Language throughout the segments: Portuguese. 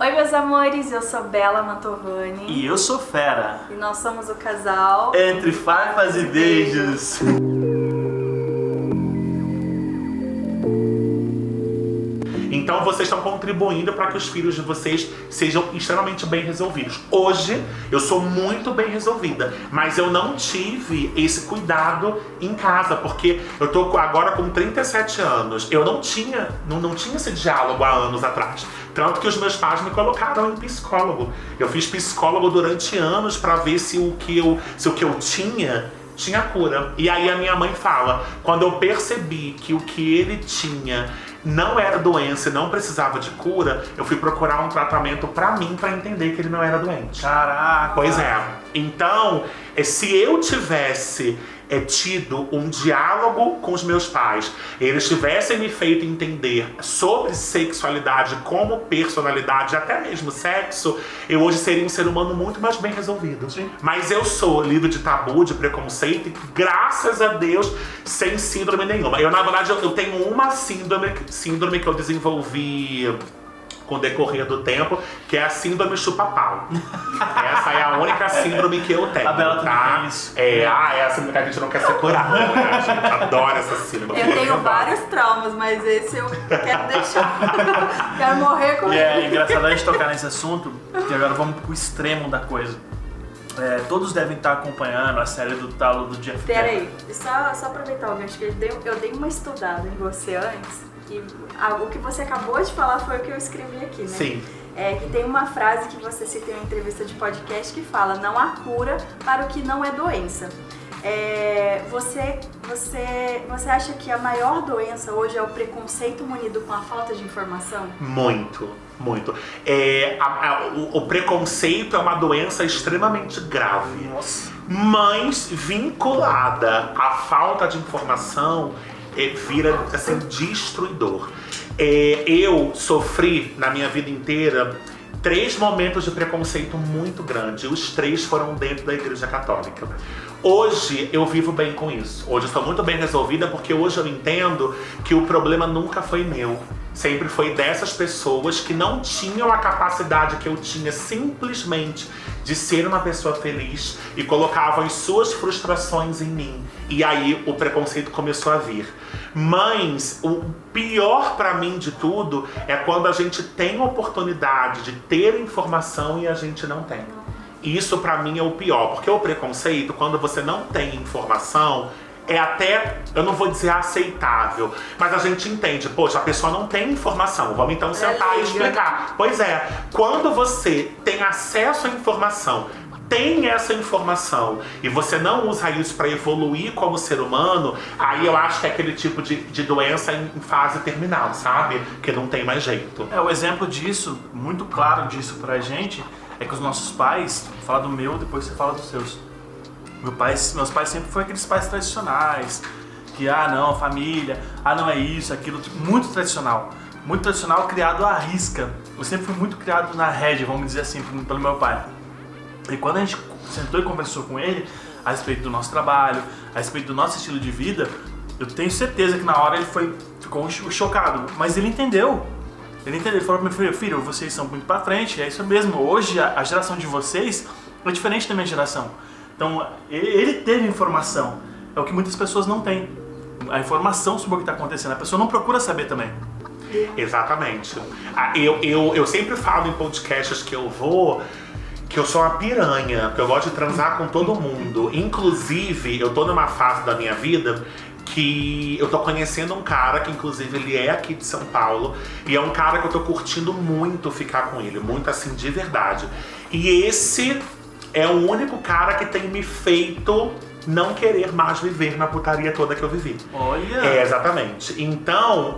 Oi, meus amores, eu sou Bela Mantovani. E eu sou Fera. E nós somos o casal Entre Farpas e Beijos. Então vocês estão contribuindo para que os filhos de vocês sejam extremamente bem resolvidos. Hoje eu sou muito bem resolvida, mas eu não tive esse cuidado em casa, porque eu tô agora com 37 anos. Eu não tinha esse diálogo há anos atrás. Tanto que os meus pais me colocaram em psicólogo. Eu fiz psicólogo durante anos para ver se o que eu tinha cura. E aí a minha mãe fala, quando eu percebi que o que ele tinha não era doença e não precisava de cura, eu fui procurar um tratamento pra mim, pra entender que ele não era doente. Caraca! Pois é. Então, se eu tivesse tido um diálogo com os meus pais, eles tivessem me feito entender sobre sexualidade como personalidade, até mesmo sexo, eu hoje seria um ser humano muito mais bem resolvido. Sim. Mas eu sou livre de tabu, de preconceito, e graças a Deus, sem síndrome nenhuma. Eu, na verdade, eu tenho uma síndrome que eu desenvolvi com o decorrer do tempo, que é a síndrome chupa-pau. Essa é a única síndrome que eu tenho. A Bela tá? também tem isso. É a síndrome que a gente não quer ser curado, né? A gente adora essa síndrome. Eu tenho vários traumas, mas esse eu quero deixar. Quero morrer com E ele. é engraçado a gente tocar nesse assunto, que agora vamos pro extremo da coisa. Todos devem estar acompanhando a série do Talo do Jeff Beck. Peraí, só aproveitar o gancho que eu dei uma estudada em você antes. E o que você acabou de falar foi o que eu escrevi aqui, né? Sim. Que tem uma frase que você cita em uma entrevista de podcast que fala: não há cura para o que não é doença. Você acha que a maior doença hoje é o preconceito munido com a falta de informação? Muito. O preconceito é uma doença extremamente grave. Nossa. Mas vinculada à falta de informação, vira assim, destruidor. Eu sofri na minha vida inteira 3 momentos de preconceito muito grandes. Os 3 foram dentro da Igreja Católica. Hoje eu vivo bem com isso. Hoje eu estou muito bem resolvida, porque hoje eu entendo que o problema nunca foi meu. Sempre foi dessas pessoas que não tinham a capacidade que eu tinha simplesmente de ser uma pessoa feliz e colocavam as suas frustrações em mim. E aí o preconceito começou a vir. Mas o pior pra mim de tudo é quando a gente tem a oportunidade de ter informação e a gente não tem. Isso pra mim é o pior, porque o preconceito, quando você não tem informação, é até, eu não vou dizer aceitável, mas a gente entende, poxa, a pessoa não tem informação, vamos então sentar e explicar. Pois é, quando você tem acesso à informação, tem essa informação e você não usa isso para evoluir como ser humano, aí eu acho que é aquele tipo de doença em fase terminal, sabe? Que não tem mais jeito. O exemplo disso, muito claro disso pra gente, é que os nossos pais, vou falar do meu, depois você fala dos seus. Meus pais sempre foram aqueles pais tradicionais, que não, família, não é isso, aquilo, muito tradicional, criado à risca. Eu sempre fui muito criado na rédea, vamos dizer assim, pelo meu pai. E quando a gente sentou e conversou com ele a respeito do nosso trabalho, a respeito do nosso estilo de vida, eu tenho certeza que na hora ele ficou chocado, mas ele entendeu. Ele falou pra mim: filho, vocês são muito pra frente, é isso mesmo, hoje a geração de vocês é diferente da minha geração. Então, ele teve informação, é o que muitas pessoas não têm, a informação sobre o que está acontecendo, a pessoa não procura saber também. Exatamente. Eu sempre falo em podcasts que eu sou uma piranha, que eu gosto de transar com todo mundo. Inclusive, eu tô numa fase da minha vida que eu tô conhecendo um cara que inclusive ele é aqui de São Paulo, e é um cara que eu tô curtindo muito ficar com ele, muito assim, de verdade. E esse é o único cara que tem me feito não querer mais viver na putaria toda que eu vivi. Olha! Exatamente. Então,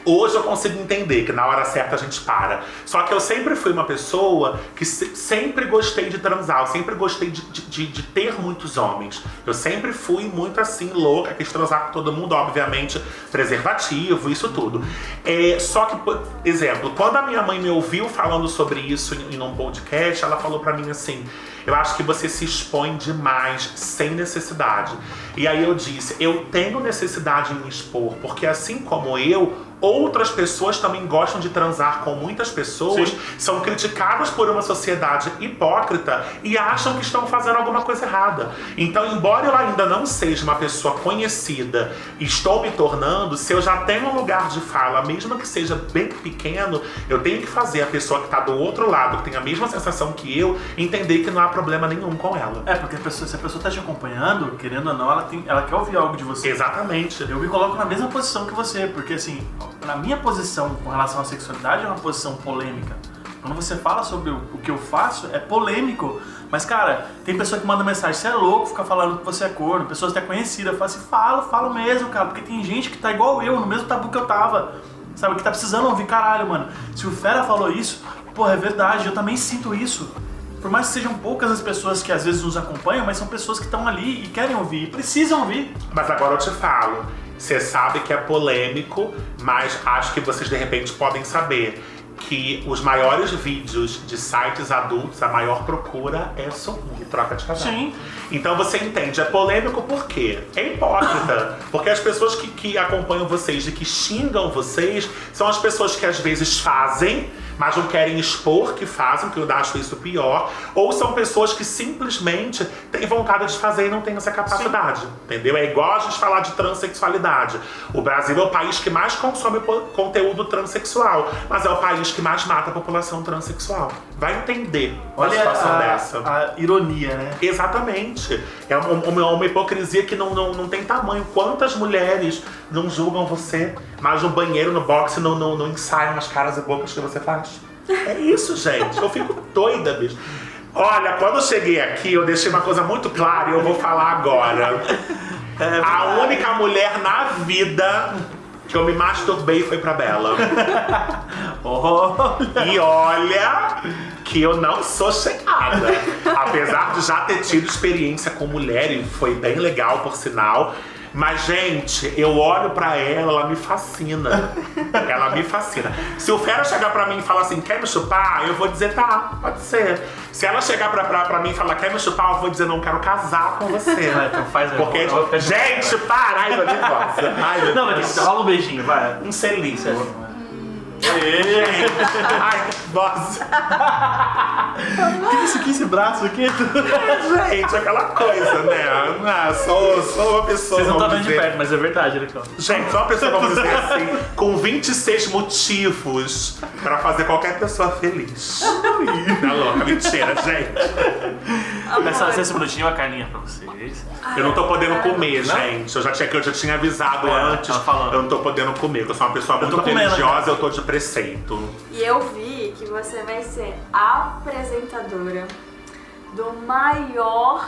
hoje eu consigo entender que na hora certa a gente para. Só que eu sempre fui uma pessoa que sempre gostei de transar, eu sempre gostei de ter muitos homens. Eu sempre fui muito assim, louca, quis transar com todo mundo, obviamente, preservativo, isso tudo. Só que, por exemplo, quando a minha mãe me ouviu falando sobre isso em um podcast, ela falou pra mim assim: eu acho que você se expõe demais, sem necessidade. E aí eu disse: eu tenho necessidade em me expor, porque assim como eu, outras pessoas também gostam de transar com muitas pessoas, Sim. são criticadas por uma sociedade hipócrita e acham que estão fazendo alguma coisa errada. Então, embora eu ainda não seja uma pessoa conhecida e estou me tornando, se eu já tenho um lugar de fala, mesmo que seja bem pequeno, eu tenho que fazer a pessoa que está do outro lado, que tem a mesma sensação que eu, entender que não há problema nenhum com ela. Porque se a pessoa tá te acompanhando, querendo ou não, ela quer ouvir algo de você. Exatamente. Eu me coloco na mesma posição que você, porque assim, na minha posição com relação à sexualidade é uma posição polêmica. Quando você fala sobre o que eu faço, é polêmico. Mas, cara, tem pessoa que manda mensagem, você é louco ficar falando que você é corno, pessoas até conhecidas. Eu falo assim, falo mesmo, cara, porque tem gente que tá igual eu, no mesmo tabu que eu tava. Sabe, que tá precisando ouvir, caralho, mano. Se o Fera falou isso, porra, é verdade, eu também sinto isso. Por mais que sejam poucas as pessoas que às vezes nos acompanham, mas são pessoas que estão ali e querem ouvir, e precisam ouvir. Mas agora eu te falo, você sabe que é polêmico, mas acho que vocês de repente podem saber que os maiores vídeos de sites adultos, a maior procura é swing, troca de casal. Sim. Então você entende, é polêmico por quê? É hipócrita. Porque as pessoas que acompanham vocês e que xingam vocês são as pessoas que às vezes fazem, mas não querem expor que fazem, que eu acho isso pior, ou são pessoas que simplesmente têm vontade de fazer e não têm essa capacidade, entendeu? É igual a gente falar de transexualidade. O Brasil é o país que mais consome conteúdo transexual, mas é o país que mais mata a população transexual. Vai entender uma situação dessa. A ironia, né? Exatamente. É uma hipocrisia que não tem tamanho. Quantas mulheres não julgam você, mas no banheiro, no boxe, não ensaiam as caras e bocas que você faz? É isso, gente. Eu fico doida, bicho. Olha, quando eu cheguei aqui, eu deixei uma coisa muito clara e eu vou falar agora. A única mulher na vida que eu me masturbei foi pra Bela. E olha que eu não sou chegada. Apesar de já ter tido experiência com mulher, e foi bem legal, por sinal. Mas, gente, eu olho pra ela me fascina. Ela me fascina. Se o Fera chegar pra mim e falar assim, quer me chupar? Eu vou dizer, tá, pode ser. Se ela chegar pra mim e falar, quer me chupar? Eu vou dizer, não quero casar com você. Então faz aí. Porque, gente, para! Ai, meu Deus. Ai, meu Não, Deus. mas rola um beijinho, vai. Um selinho. Ei. Ai, nossa. O que é isso aqui, esse braço aqui? Gente, aquela coisa, né? Ah, sou uma pessoa. Vocês não estão vamos de dizer- perto, mas é verdade, né, Cláudio? Gente, sou uma pessoa, vamos dizer assim, com 26 motivos pra fazer qualquer pessoa feliz. Tá louca, mentira, gente. Esse minutinho é uma carninha pra vocês. Eu não tô podendo comer, gente. Eu já tinha avisado antes. tava falando. Eu não tô podendo comer, porque eu sou uma pessoa Eu tô muito comendo, religiosa, cara. eu tô de preceito. E eu vi que você vai ser apresentadora do maior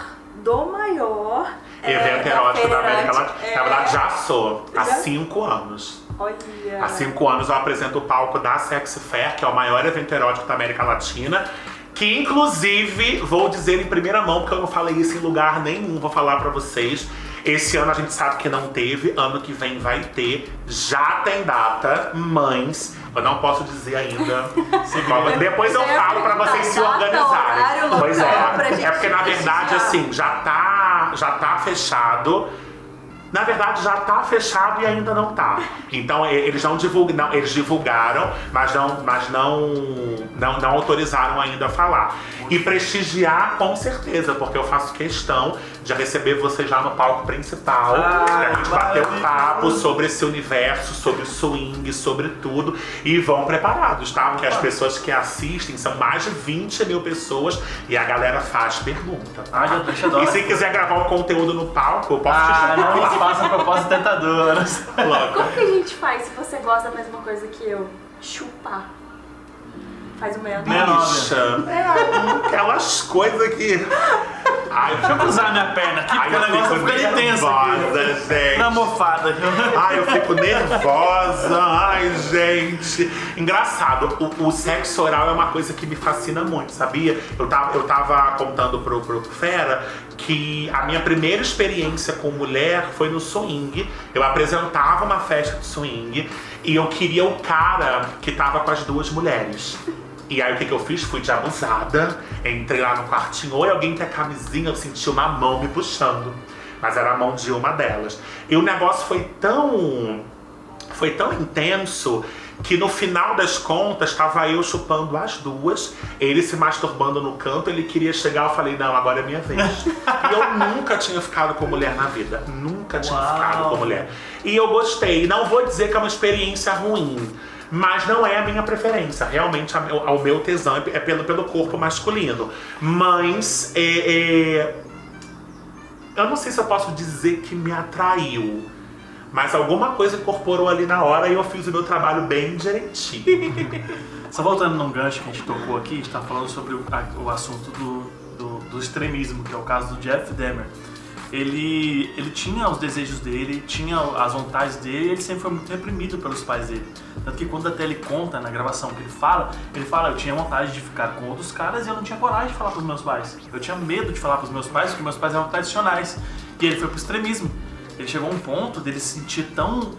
Evento da erótico Feira da América Erótica. Latina. Na verdade, já sou. Há Já? 5 anos. Olha. Há 5 anos eu apresento o palco da Sexy Fair, que é o maior evento erótico da América Latina. Que, inclusive, vou dizer em primeira mão, porque eu não falei isso em lugar nenhum, vou falar pra vocês. Esse ano a gente sabe que não teve, ano que vem vai ter. Já tem data, mas eu não posso dizer ainda. Depois eu falo pra vocês se organizarem. Horário, Pois local, pra é. gente É porque, na verdade, prestigiar. assim, já tá fechado. Na verdade, já tá fechado e ainda não tá. Então, eles não divulgam, não, eles divulgaram, mas não autorizaram ainda a falar. E prestigiar, com certeza, porque eu faço questão de receber vocês lá no palco principal, pra gente bater um papo sobre esse universo, sobre o swing, sobre tudo. E vão preparados, tá? Porque as pessoas que assistem são mais de 20 mil pessoas e a galera faz pergunta. Ah, já deixa dó. E se quiser gravar um conteúdo no palco, eu posso te Ah, chamar. não façam propostas tentadoras. Como que a gente faz se você gosta da mesma coisa que eu? Chupar. Faz o meu. Bicha, aquelas coisas que... Ai, Deixa eu cruzar minha perna aqui, porque o negócio fica intenso aqui. nervosa, gente. Na mofada. Ai, eu fico nervosa. Ai, gente. Engraçado, o sexo oral é uma coisa que me fascina muito, sabia? Eu tava contando pro Fera que a minha primeira experiência com mulher foi no swing. Eu apresentava uma festa de swing e eu queria o cara que tava com as duas mulheres. E aí o que eu fiz? Fui de abusada, entrei lá no quartinho, oi, alguém quer camisinha? Eu senti uma mão me puxando, mas era a mão de uma delas. E o negócio foi tão foi tão intenso que no final das contas estava eu chupando as duas, ele se masturbando no canto, ele queria chegar, eu falei, não, agora é minha vez. E eu nunca tinha ficado com mulher na vida, nunca tinha ficado com mulher. E eu gostei, não vou dizer que é uma experiência ruim, mas não é a minha preferência. Realmente, o meu tesão é pelo corpo masculino. Mas, eu não sei se eu posso dizer que me atraiu. Mas alguma coisa incorporou ali na hora e eu fiz o meu trabalho bem direitinho. Só voltando num gancho que a gente tocou aqui, a gente tá falando sobre o assunto do extremismo, que é o caso do Jeff Dahmer. Ele tinha os desejos dele, tinha as vontades dele, e ele sempre foi muito reprimido pelos pais dele. Tanto que quando até ele conta na gravação que ele fala, eu tinha vontade de ficar com outros caras e eu não tinha coragem de falar pros meus pais. Eu tinha medo de falar pros meus pais, porque meus pais eram tradicionais. E ele foi pro extremismo. Ele chegou a um ponto dele se sentir tão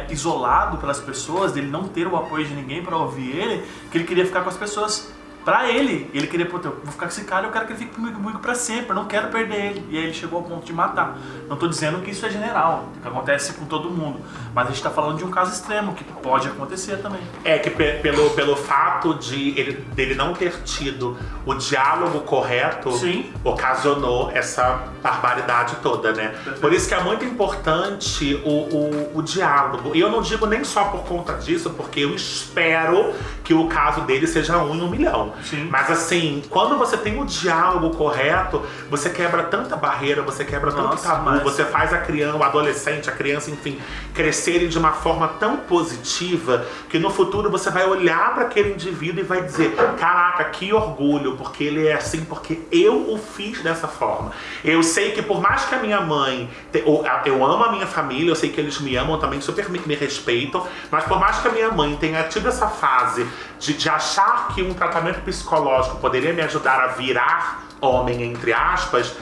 isolado pelas pessoas, dele não ter o apoio de ninguém pra ouvir ele, que ele queria ficar com as pessoas pra ele. Ele queria, eu vou ficar com esse cara, eu quero que ele fique comigo pra sempre, eu não quero perder ele. E aí ele chegou ao ponto de matar. Não tô dizendo que isso é general, que acontece com todo mundo, mas a gente tá falando de um caso extremo, que pode acontecer também. É que pelo fato dele não ter tido o diálogo correto, sim, ocasionou essa barbaridade toda, né? Perfeito. Por isso que é muito importante o diálogo. E eu não digo nem só por conta disso, porque eu espero que o caso dele seja 1 em 1 milhão. Sim. Mas assim, quando você tem o diálogo correto, você quebra tanta barreira, você quebra tanto tabu, você faz o adolescente, a criança, enfim, crescerem de uma forma tão positiva que no futuro você vai olhar para aquele indivíduo e vai dizer, caraca, que orgulho, porque ele é assim, porque eu o fiz dessa forma. Eu sei que por mais que a minha mãe, eu amo a minha família, eu sei que eles me amam também, super me respeitam, mas por mais que a minha mãe tenha tido essa fase de achar que um tratamento psicológico poderia me ajudar a virar homem, entre aspas,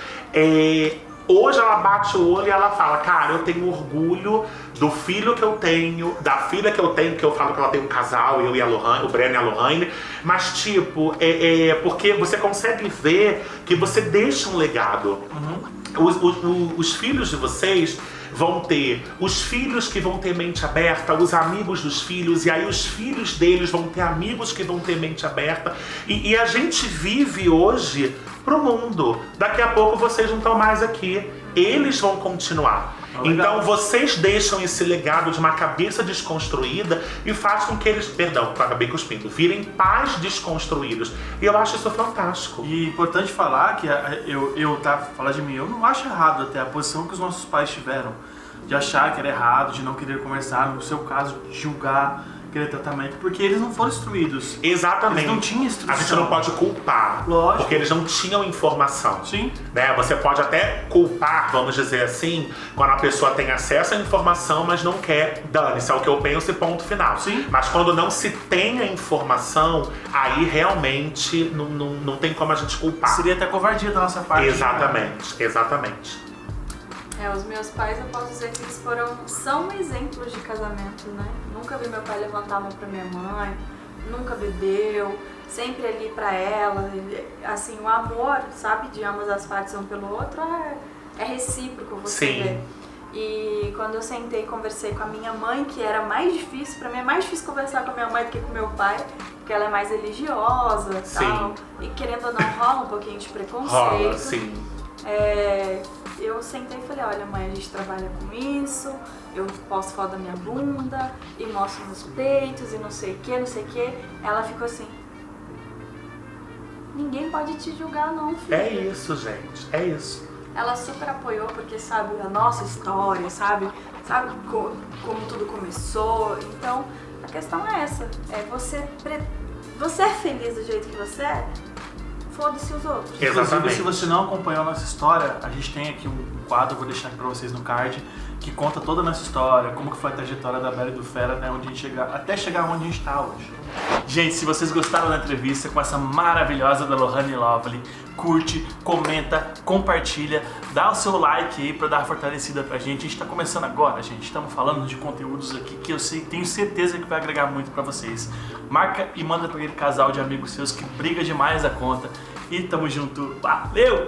hoje ela bate o olho e ela fala, cara, eu tenho orgulho do filho que eu tenho, da filha que eu tenho, que eu falo que ela tem um casal, eu e a Lohane, o Breno e a Lohane, mas tipo, porque você consegue ver que você deixa um legado. Os filhos de vocês vão ter os filhos que vão ter mente aberta, os amigos dos filhos, e aí os filhos deles vão ter amigos que vão ter mente aberta. E a gente vive hoje pro mundo. Daqui a pouco vocês não estão mais aqui. Eles vão continuar. Então vocês deixam esse legado de uma cabeça desconstruída e faz com que eles, acabei cuspindo, virem pais desconstruídos. E eu acho isso fantástico. E é importante falar que falar de mim, eu não acho errado até a posição que os nossos pais tiveram de achar que era errado, de não querer conversar, no seu caso, julgar aquele tratamento, porque eles não foram instruídos. Exatamente. Eles não tinham instrução. A gente não pode culpar. Lógico. Porque eles não tinham informação. Sim. Né? Você pode até culpar, vamos dizer assim, quando a pessoa tem acesso à informação, mas não quer, dane-se, é o que eu penso e ponto final. Sim. Mas quando não se tem a informação, aí realmente não tem como a gente culpar. Seria até covardia da nossa parte. Exatamente, exatamente. Os meus pais, eu posso dizer que eles são exemplos de casamento, né? Nunca vi meu pai levantar a mão pra minha mãe, nunca bebeu, sempre ali pra ela. Assim, o amor, sabe, de ambas as partes um pelo outro é recíproco, você vê. E quando eu sentei e conversei com a minha mãe, que era mais difícil, pra mim é mais difícil conversar com a minha mãe do que com meu pai, porque ela é mais religiosa e tal. E querendo ou não, rola um pouquinho de preconceito. Rola, sim. Eu sentei e falei, olha mãe, a gente trabalha com isso, eu posto foto da minha bunda e mostro meus peitos e não sei o que, não sei o que. Ela ficou assim, ninguém pode te julgar não, filha. É isso, gente, é isso. Ela super apoiou porque sabe a nossa história, sabe como tudo começou. Então, a questão é essa, você é feliz do jeito que você é? Foda-se os outros. Inclusive, se você não acompanhou a nossa história, a gente tem aqui um quadro, vou deixar aqui pra vocês no card, que conta toda a nossa história, como que foi a trajetória da Bela e do Fera, né, até chegar onde a gente tá hoje. Gente, se vocês gostaram da entrevista com essa maravilhosa da Lohane Lovely, curte, comenta, compartilha, dá o seu like aí pra dar uma fortalecida pra gente. A gente tá começando agora, gente. Estamos falando de conteúdos aqui que eu tenho certeza que vai agregar muito pra vocês. Marca e manda pra aquele casal de amigos seus que briga demais a conta. E tamo junto. Valeu!